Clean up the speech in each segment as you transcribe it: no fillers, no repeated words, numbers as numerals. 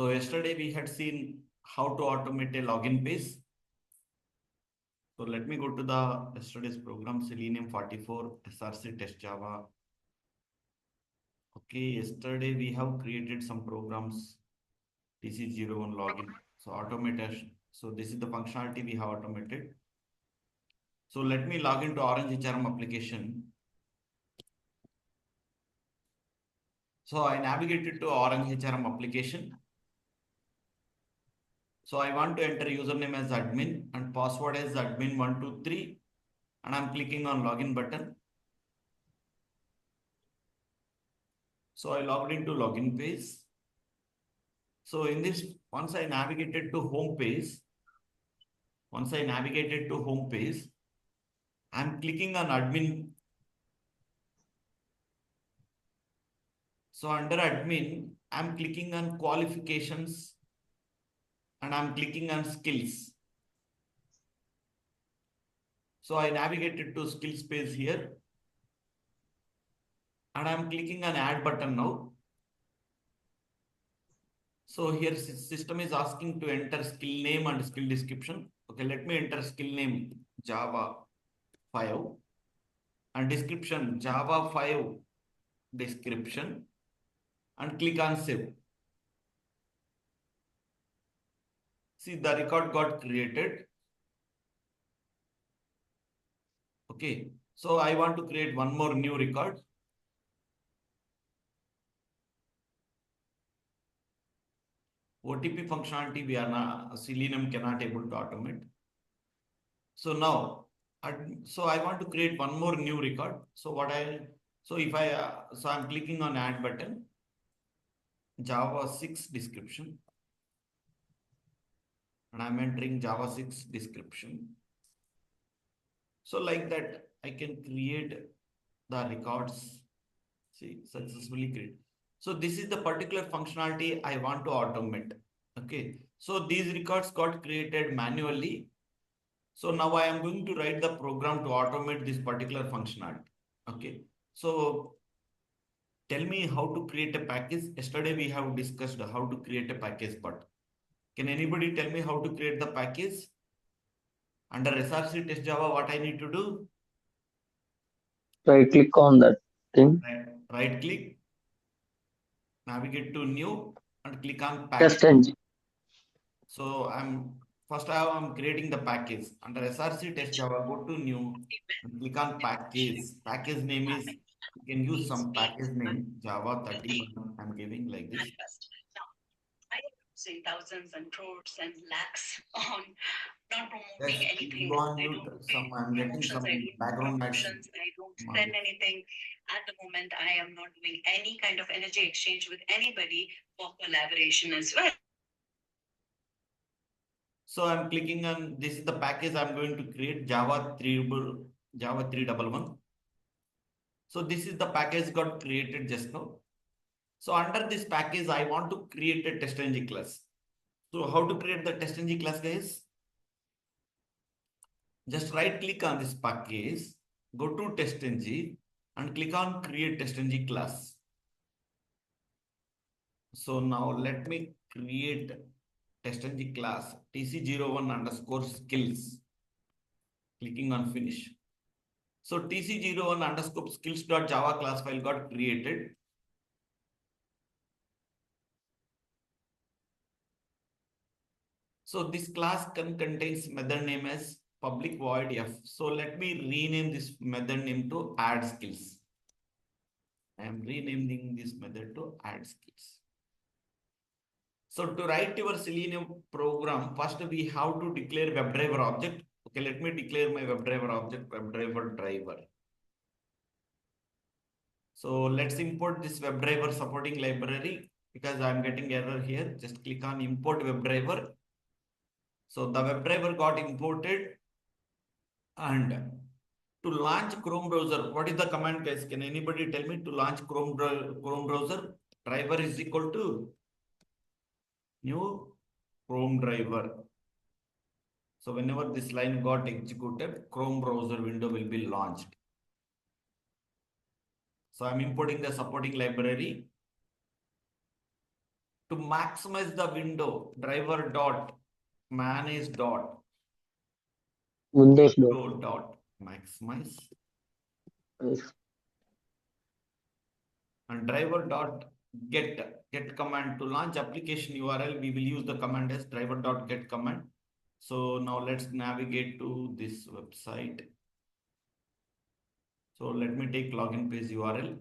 So yesterday we had seen how to automate a login page. So let me go to the yesterday's program, Selenium 44 SRC test Java. Okay, yesterday we have created some programs, TC01 login. So automation. So this is the functionality we have automated. So let me log into Orange HRM application. So I navigated to Orange HRM application. So I want to enter username as admin and password as admin123, and I'm clicking on login button. So I logged into login page. So in this, once I navigated to home page, I'm clicking on admin. So under admin, I'm clicking on qualifications and I'm clicking on skills. So I navigated to skills page here and I'm clicking on add button now. So here system is asking to enter skill name and skill description. Okay, let me enter skill name Java 5 and description Java 5 description and click on save. See, the record got created. Okay, so I want to create one more new record. OTP functionality we are not, Selenium cannot able to automate. So now, so I want to create one more new record. So I'm clicking on add button, Java 6 description, and I'm entering Java 6 description. So like that, I can create the records. See, successfully create. So this is the particular functionality I want to automate. Okay. So these records got created manually. So now I am going to write the program to automate this particular functionality. Okay. So tell me how to create a package. Yesterday we have discussed how to create a package, but can anybody tell me how to create the package? Under SRC test Java, what I need to do? Right click on that thing. Right click, navigate to new and click on package. Test engine. So I'm creating the package. Under SRC test Java, go to new and click on package. Package name is, you can use some package name, Java 31. I'm giving like this. I am losing thousands and crores and lakhs on not promoting Yes, anything. go on I mute. don't I'm getting promotions, I some don't background noise. promotions, I don't send anything. At the moment, I am not doing any kind of energy exchange with anybody for collaboration as well. So I'm clicking on, this is the package I'm going to create, Java 311. So this is the package got created just now. So under this package, I want to create a TestNG class. So how to create the TestNG class, guys? Just right click on this package, go to TestNG and click on create TestNG class. So now let me create TestNG class TC01 underscore skills. Clicking on finish. So TC01 underscore skills.java class file got created. So this class contains method name as public void f. So let me rename this method name to add skills. I am renaming this method to add skills. So to write your Selenium program, first we have to declare WebDriver object. Okay, let me declare my WebDriver object, WebDriver driver. So let's import this WebDriver supporting library because I'm getting error here. Just click on import WebDriver. So the WebDriver got imported, and to launch Chrome browser, what is the command, guys? Can anybody tell me to launch Chrome browser? Driver is equal to new Chrome driver. So whenever this line got executed, Chrome browser window will be launched. So I'm importing the supporting library. to maximize the window, driver dot manage dot Windows dot maximize Yes. and driver dot get command to launch application URL. We will use the command as driver dot get command. So now let's navigate to this website. So let me take login page URL.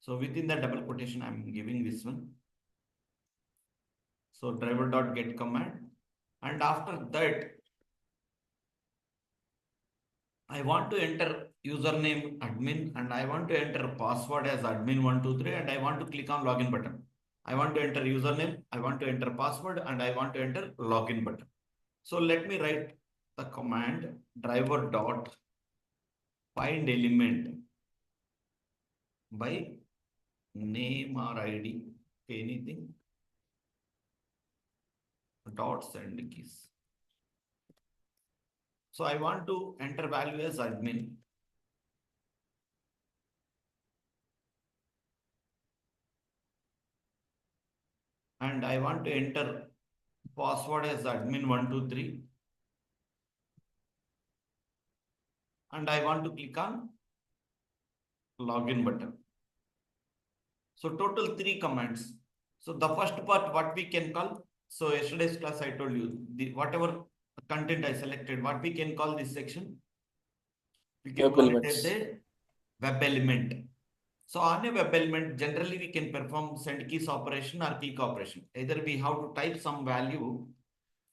So within the double quotation, I'm giving this one. So driver dot get command, and after that, I want to enter username admin and I want to enter password as admin123 and I want to click on login button. I want to enter username, I want to enter password and I want to enter login button. So let me write the command driver dot find element by name or ID, anything, dot send keys. So I want to enter value as admin. And I want to enter password as admin123. And I want to click on login button. So total 3 commands. So the first part, what we can call, so yesterday's class I told you, whatever content I selected, what we can call this section, we can Web call it elements. as a web element. So on a web element, generally we can perform send keys operation or click operation. Either we have to type some value.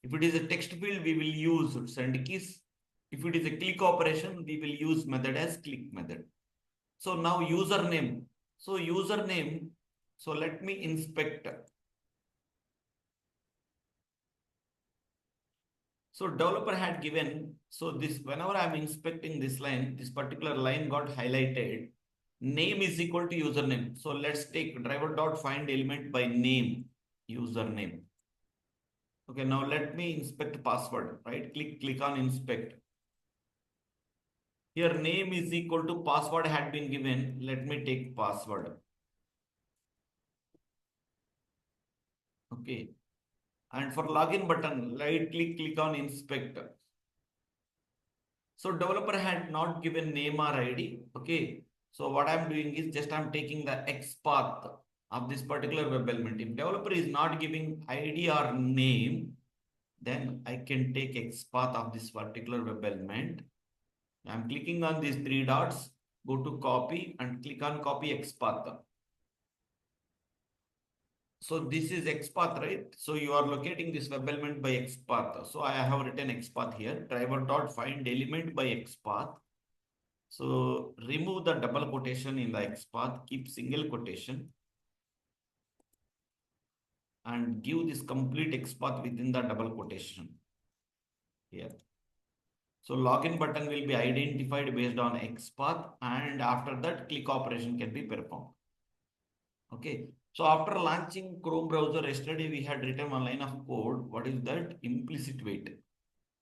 If it is a text field, we will use send keys. If it is a click operation, we will use method as click method. So now username. So username, so let me inspect. So developer had given, so this, whenever I'm inspecting this line, this particular line got highlighted. Name is equal to username. So let's take driver dot find element by name, username. Okay, now let me inspect password, right? Click on inspect. Here name is equal to password had been given. Let me take password. Okay. And for login button, right click on inspect. So developer had not given name or ID. Okay. So what I'm doing is just I'm taking the XPath of this particular web element. If developer is not giving ID or name, then I can take XPath of this particular web element. I'm clicking on these 3 dots, go to copy and click on copy XPath. So this is XPath, right? So you are locating this web element by XPath. So I have written XPath here, driver dot find element by XPath. So remove the double quotation in the XPath, keep single quotation and give this complete XPath within the double quotation here. So login button will be identified based on XPath and after that click operation can be performed. Okay. So after launching Chrome browser yesterday, we had written one line of code. What is that? Implicit wait.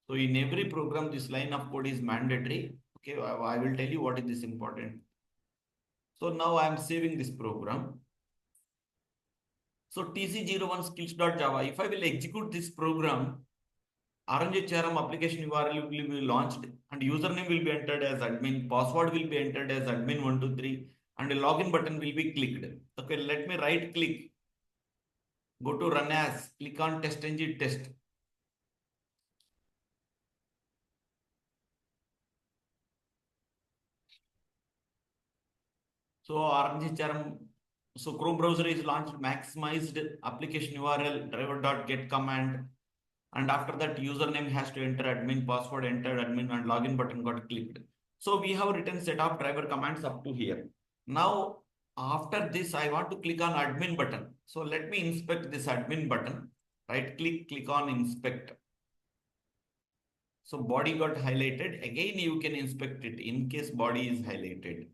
So in every program, this line of code is mandatory. Okay, I will tell you what is this important. So now I am saving this program. So tc01 skills.java. If I will execute this program, RNGHRM application URL will be launched and username will be entered as admin, password will be entered as admin123 and a login button will be clicked. Okay, let me right click, go to run as, click on test engine test. So RNGHRM, so Chrome browser is launched, maximized application URL, driver.get command. And after that username has to enter admin, password entered admin and login button got clicked. So we have written set of driver commands up to here. Now, after this, I want to click on admin button. So let me inspect this admin button, right click on inspect. So body got highlighted. Again, you can inspect it in case body is highlighted.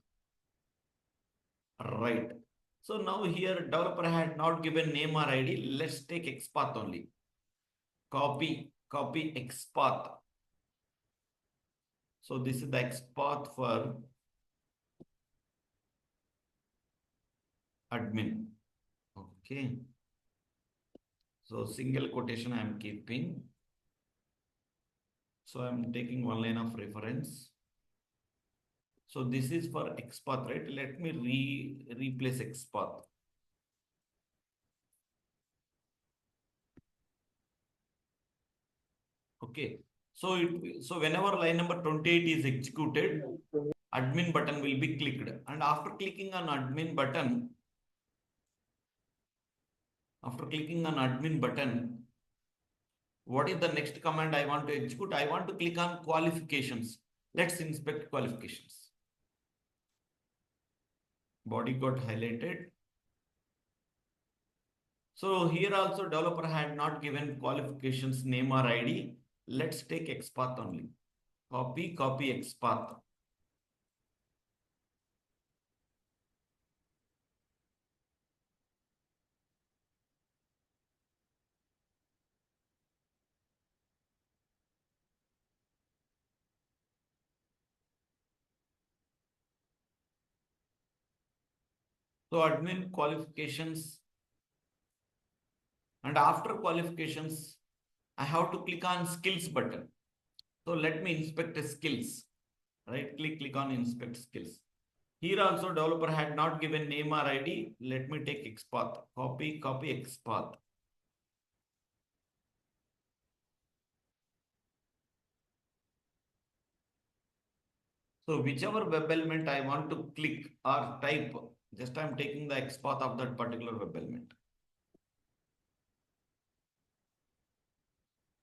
Right. So now here developer had not given name or ID. Let's take XPath only. Copy XPath. So this is the XPath for admin. Okay. So single quotation I am keeping. So I'm taking one line of reference. So this is for XPath, right? Let me replace XPath. Okay. So whenever line number 28 is executed, admin button will be clicked. And after clicking on admin button, what is the next command I want to execute? I want to click on qualifications. Let's inspect qualifications. Body got highlighted. So here also developer had not given qualifications name or ID. Let's take XPath only. Copy XPath. So admin qualifications, and after qualifications, I have to click on skills button. So let me inspect the skills. Right click on inspect skills. Here also developer had not given name or ID. Let me take XPath. Copy XPath. So whichever web element I want to click or type, just I'm taking the XPath of that particular web element.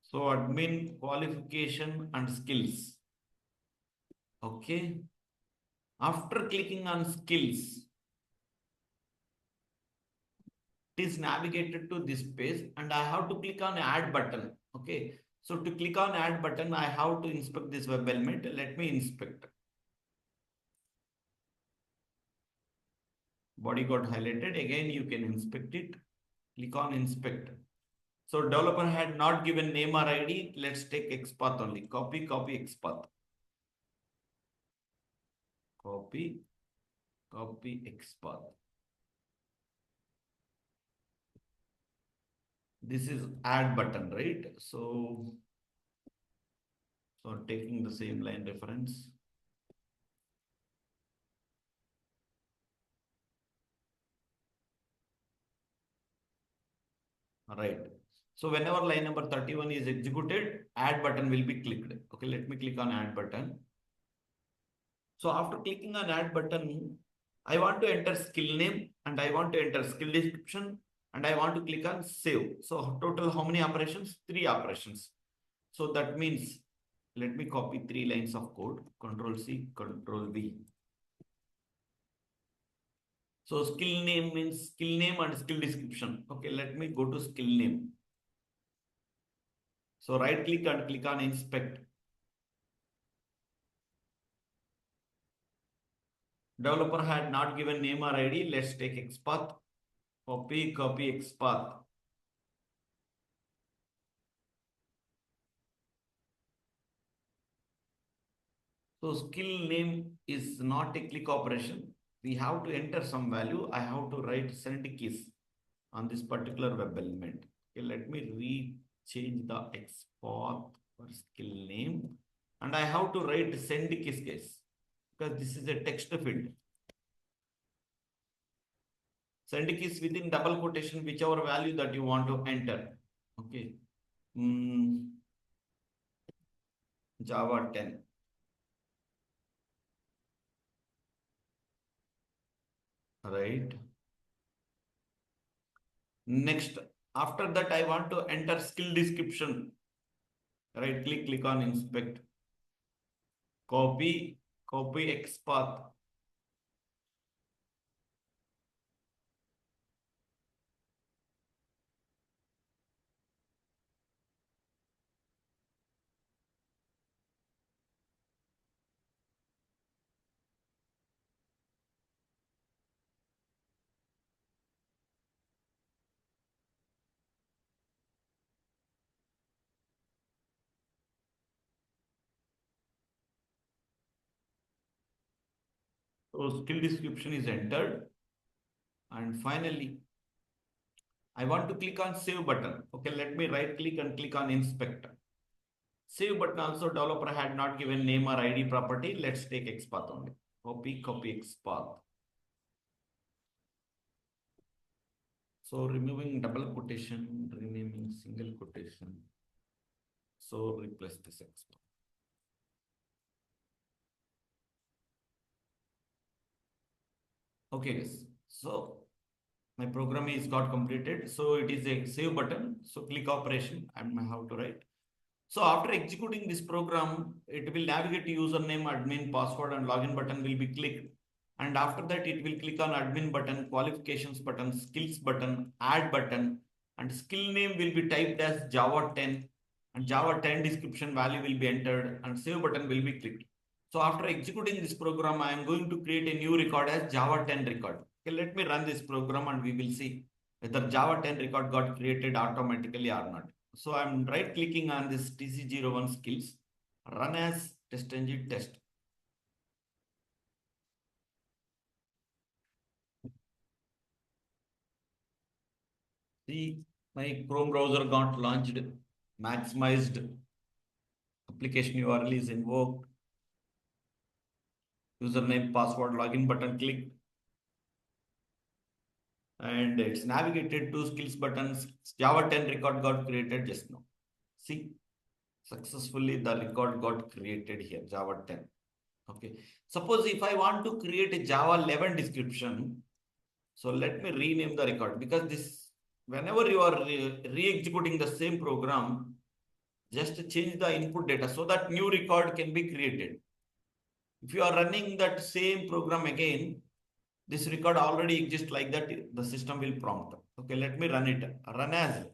So admin qualification and skills. Okay. After clicking on skills, it is navigated to this page and I have to click on add button. Okay. So to click on add button, I have to inspect this web element. Let me inspect. Body got highlighted. Again, you can inspect it. Click on inspect. So developer had not given name or ID. Let's take XPath only. Copy XPath. Copy XPath. This is add button, right? So taking the same line reference. Right. So whenever line number 31 is executed, add button will be clicked. Okay, let me click on add button. So after clicking on add button, I want to enter skill name and I want to enter skill description and I want to click on save. So total how many operations? 3 operations. So that means let me copy 3 lines of code. Control C, Control V. So skill name means skill name and skill description. Okay, let me go to skill name. So right click and click on inspect. Developer had not given name or ID. Let's take XPath. Copy XPath. So skill name is not a click operation. We have to enter some value. I have to write send keys on this particular web element. Okay, let me change the XPath for skill name. And I have to write send keys case because this is a text field. Send keys within double quotation, whichever value that you want to enter. Okay. Java 10. Right. Next, after that, I want to enter skill description. Right click on inspect. Copy XPath. So skill description is entered. And finally, I want to click on save button. Okay, let me right click and click on inspect. Save button also developer had not given name or ID property. Let's take XPath only. Copy XPath. So removing double quotation, renaming single quotation. So replace this XPath. Okay, guys. So my program is got completed. So it is a save button. So click operation and how to write. So after executing this program, it will navigate to username, admin, password, and login button will be clicked. And after that, it will click on admin button, qualifications button, skills button, add button, and skill name will be typed as Java 10, and Java 10 description value will be entered, and save button will be clicked. So after executing this program, I am going to create a new record as Java 10 record. Okay, let me run this program and we will see whether Java 10 record got created automatically or not. So I'm right clicking on this TC01 skills, run as TestNG test. See, my Chrome browser got launched, maximized, application URL is invoked, username, password, login button clicked, and it's navigated to skills buttons. Java 10 record got created just now. See, successfully the record got created here, Java 10. Okay. Suppose if I want to create a Java 11 description, so let me rename the record because this, whenever you are re-executing the same program, just change the input data so that new record can be created. If you are running that same program again, this record already exists like that, the system will prompt. Okay, let me run it. Run as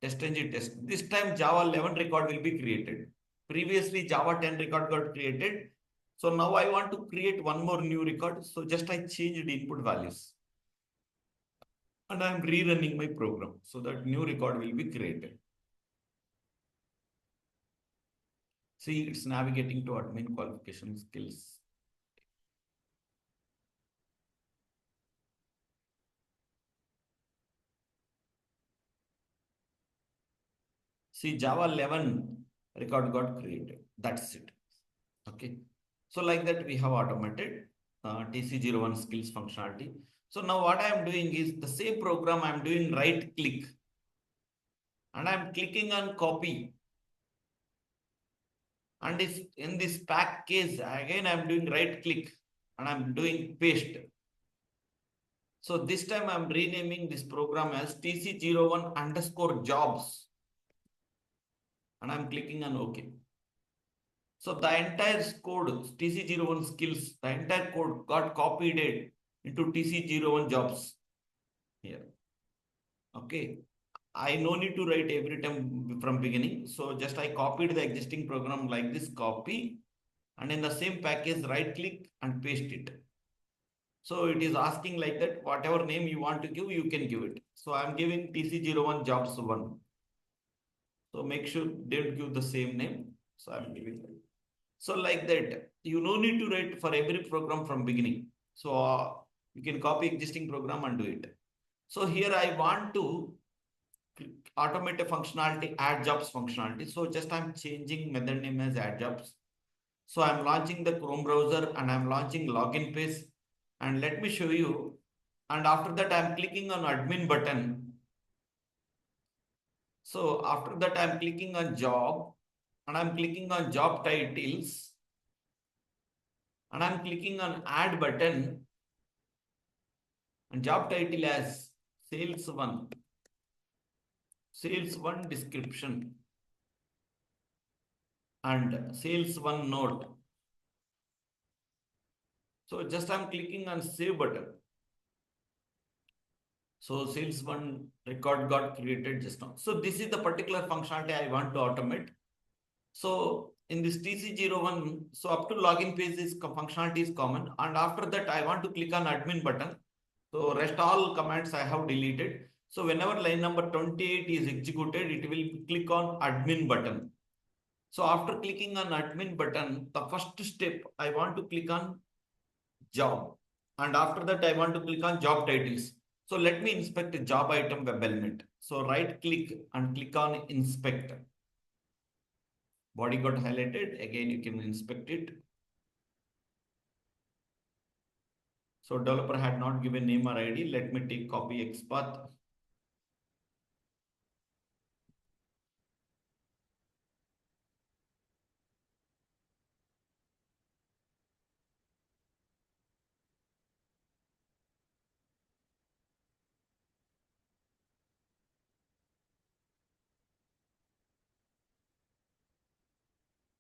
TestNG test. This time Java 11 record will be created. Previously Java 10 record got created. So now I want to create one more new record. So just I changed the input values. And I am rerunning my program so that new record will be created. See, it's navigating to admin qualification skills. See, Java 11 record got created. That's it. Okay. So like that, we have automated TC01 skills functionality. So now what I am doing is the same program I am doing right click and I am clicking on copy. And if in this pack case, again, I am doing right click and I am doing paste. So this time I'm renaming this program as TC01 underscore jobs. And I'm clicking on OK. So the entire code, TC01 skills, the entire code got copied into TC01 jobs here. Okay. I no need to write every time from beginning. So just I copied the existing program like this, copy, and in the same package, right click and paste it. So it is asking like that, whatever name you want to give, you can give it. So I'm giving TC01 jobs 1. So make sure don't give the same name. So I'm giving that. So like that, you no need to write for every program from beginning. So you can copy existing program and do it. So here I want to automate a functionality, add jobs functionality. So just I'm changing method name as add jobs. So I'm launching the Chrome browser and I'm launching login page. And let me show you. And after that, I'm clicking on admin button. So after that, I'm clicking on job and I'm clicking on job titles and I'm clicking on add button and job title as sales 1 description and sales 1 note. So just I'm clicking on save button. So sales 1 record got created just now. So this is the particular functionality I want to automate. So in this TC01, so up to login page is functionality is common. And after that, I want to click on admin button. So rest all commands I have deleted. So whenever line number 28 is executed, it will click on admin button. So after clicking on admin button, the first step, I want to click on job. And after that, I want to click on job titles. So let me inspect a job item web element. So right click and click on inspect. Body got highlighted. Again, you can inspect it. So developer had not given name or ID. Let me take copy XPath.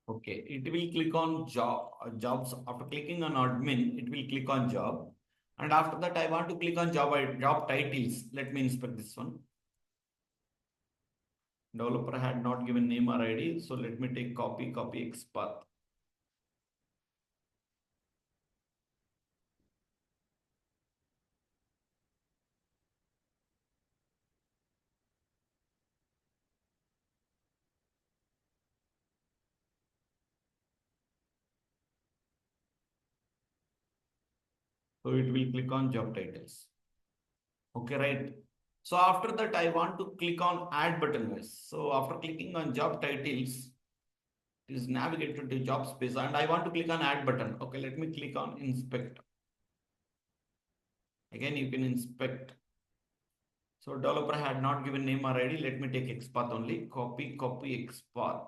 Okay, it will click on jobs. After clicking on admin, it will click on job. And after that, I want to click on job titles. Let me inspect this one. Developer had not given name or ID. So let me take copy XPath. So it will click on job titles. Okay, right. So after that, I want to click on add button. So after clicking on job titles, it is navigated to job space and I want to click on add button. Okay, let me click on inspect. Again, you can inspect. So developer had not given name or ID. Let me take XPath only. Copy XPath.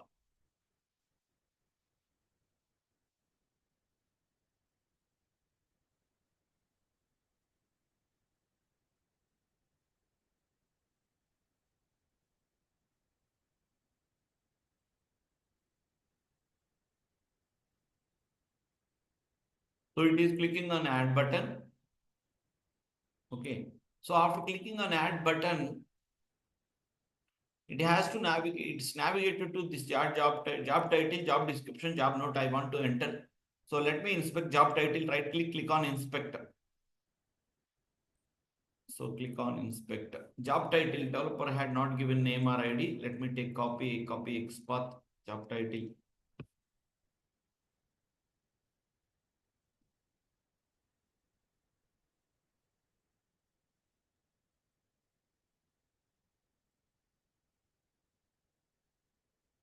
So it is clicking on add button. Okay. So after clicking on add button, it has to navigate. It's navigated to this job title, job description, job note. I want to enter. So let me inspect job title. Right click on inspector. So click on inspector. Job title, developer had not given name or ID. Let me take copy XPath, job title.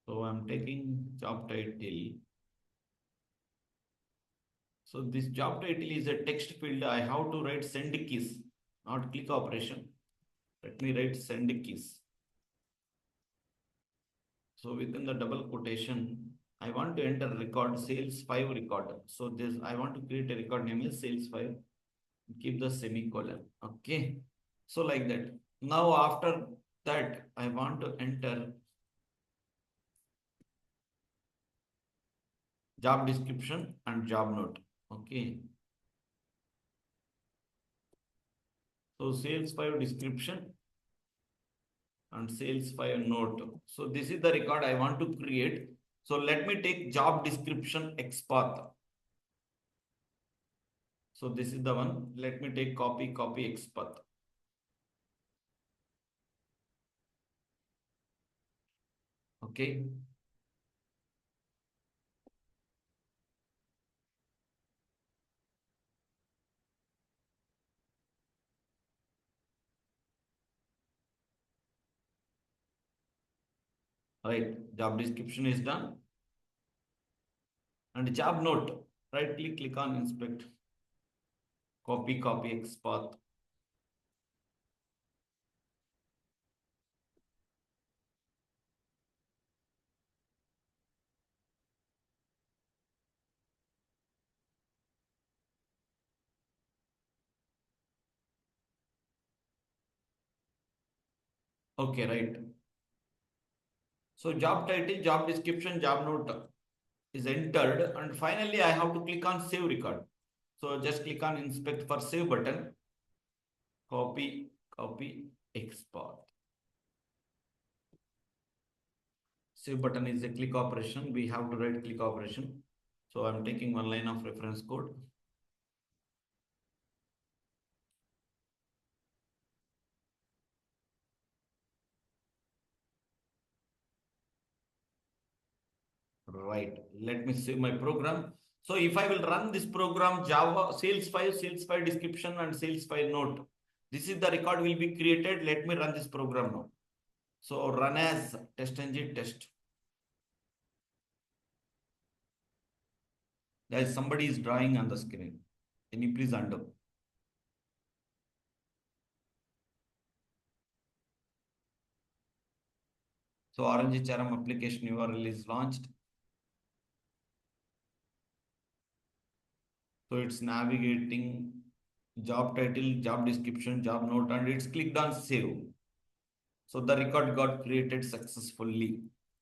So I'm taking job title. So this job title is a text field. I have to write send keys, not click operation. Let me write send keys. So within the double quotation, I want to enter record sales 5 record. So this I want to create a record name as sales 5. Keep the semicolon. Okay. So like that. Now after that, I want to enter job description and job note. Okay. So sales 5 description and sales 5 note. So this is the record I want to create. So let me take job description XPath. So this is the one. Let me take copy XPath. Okay. Right. Job description is done. And job note. Right click on inspect. Copy XPath. Okay, right. So job title, job description, job note is entered. And finally, I have to click on save record. So just click on inspect for save button. Copy XPath. Save button is a click operation. We have to write click operation. So I'm taking one line of reference code. Right. Let me save my program. So if I will run this program, Java sales file description and sales file note, This is the record will be created. Let me run this program now. So run as test engine test. Guys, somebody is drawing on the screen. Can you please undo? So Orange HRM application URL is launched. So it's navigating job title, job description, job note, and it's clicked on save. So the record got created successfully.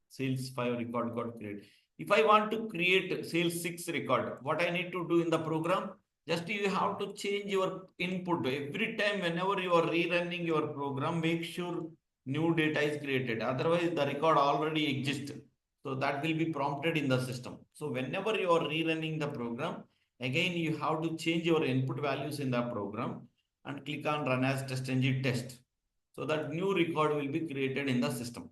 Sales 5 record got created. If I want to create sales 6 record, what I need to do in the program? Just you have to change your input. Every time whenever you are rerunning your program, make sure new data is created. Otherwise, the record already exists. So that will be prompted in the system. So whenever you are rerunning the program, again, you have to change your input values in the program and click on run as test engine test. So that new record will be created in the system.